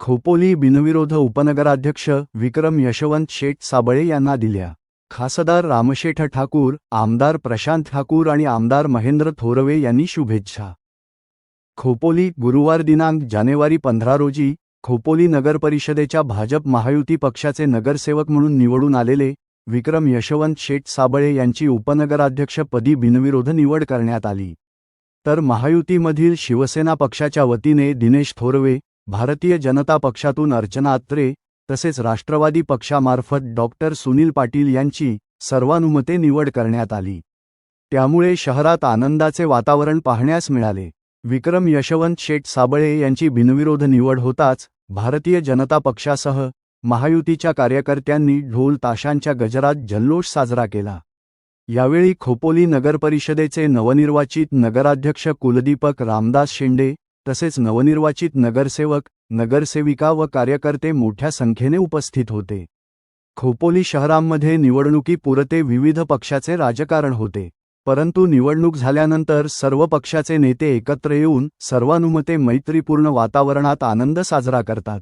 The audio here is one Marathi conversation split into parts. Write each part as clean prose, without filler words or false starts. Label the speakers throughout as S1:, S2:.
S1: खोपोली बिनविरोध उपनगराध्यक्ष विक्रम यशवंत शेठ साबळे यांना दिल्या। खासदार रामशेठ ठाकूर, आमदार प्रशांत ठाकूर आणि आमदार महेंद्र थोरवे यांनी शुभेच्छा। खोपोली, गुरुवार दिनांक जानेवारी 15 रोजी खोपोली नगरपरिषदेच्या भाजप महायुती पक्षाचे नगरसेवक म्हणून निवडून आलेले विक्रम यशवंत शेठ साबळे यांची उपनगराध्यक्षपदी बिनविरोध निवड करण्यात आली। तर महायुतीमधील शिवसेना पक्षाच्या वतीने दिनेश थोरवे, भारतीय जनता पक्षातून अर्चना अत्रे तसेच राष्ट्रवादी पक्षामार्फत डॉक्टर सुनील पाटील यांची सर्वानुमते निवड करण्यात आली। त्यामुळे शहरात आनंदाचे वातावरण पाहण्यास मिळाले। विक्रम यशवंत शेठ साबळे यांची बिनविरोध निवड होताच भारतीय जनता पक्षासह महायुतीच्या कार्यकर्त्यांनी ढोल ताशांच्या गजरात जल्लोष साजरा केला। यावेळी खोपोली नगरपरिषदेचे नवनिर्वाचित नगराध्यक्ष कुलदीपक रामदास शेंडे तसेच नवनिर्वाचित नगरसेवक, नगरसेविका व कार्यकर्ते मोठ्या संख्येने उपस्थित होते। खोपोली शहरामध्ये निवडणुकीपुरते विविध पक्षाचे राजकारण होते, परंतु निवडणूक झाल्यानंतर सर्व पक्षाचे नेते एकत्र येऊन सर्वानुमते मैत्रीपूर्ण वातावरणात आनंद साजरा करतात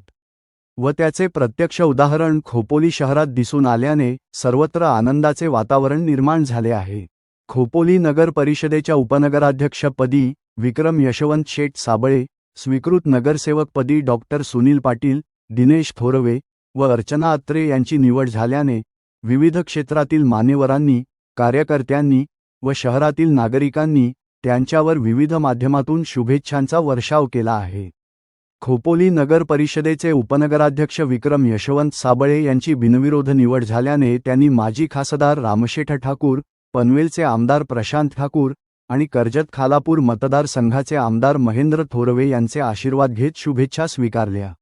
S1: व त्याचे प्रत्यक्ष उदाहरण खोपोली शहरात दिसून आल्याने सर्वत्र आनंदाचे वातावरण निर्माण झाले आहे। खोपोली नगर परिषदेच्या उपनगराध्यक्षपदी विक्रम यशवंत शेठ साबळे, स्वीकृत नगरसेवकपदी डॉक्टर सुनील पाटील, दिनेश थोरवे व अर्चना अत्रे यांची निवड झाल्याने विविध क्षेत्रातील मान्यवरांनी, कार्यकर्त्यांनी व शहरातील नागरिकांनी त्यांच्यावर विविध माध्यमातून शुभेच्छांचा वर्षाव केला आहे। खोपोली नगर परिषदेचे उपनगराध्यक्ष विक्रम यशवंत साबळे यांची बिनविरोध निवड झाल्याने त्यांनी माजी खासदार रामशेठ ठाकूर, पनवेलचे आमदार प्रशांत ठाकूर आणि कर्जत खालापूर मतदारसंघाचे आमदार महेंद्र थोरवे यांचे आशीर्वाद घेत शुभेच्छा स्वीकारल्या।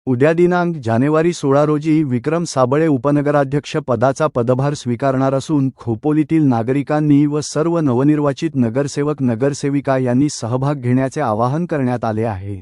S1: उद्या दिनांक जानेवारी 16 रोजी विक्रम साबळे उपनगराध्यक्ष पदाचा पदभार स्वीकारणार असून खोपोलीतील नागरिकांनी व सर्व नवनिर्वाचित नगरसेवक, नगरसेविका यांनी सहभाग घेण्याचे आवाहन करण्यात आले आहे।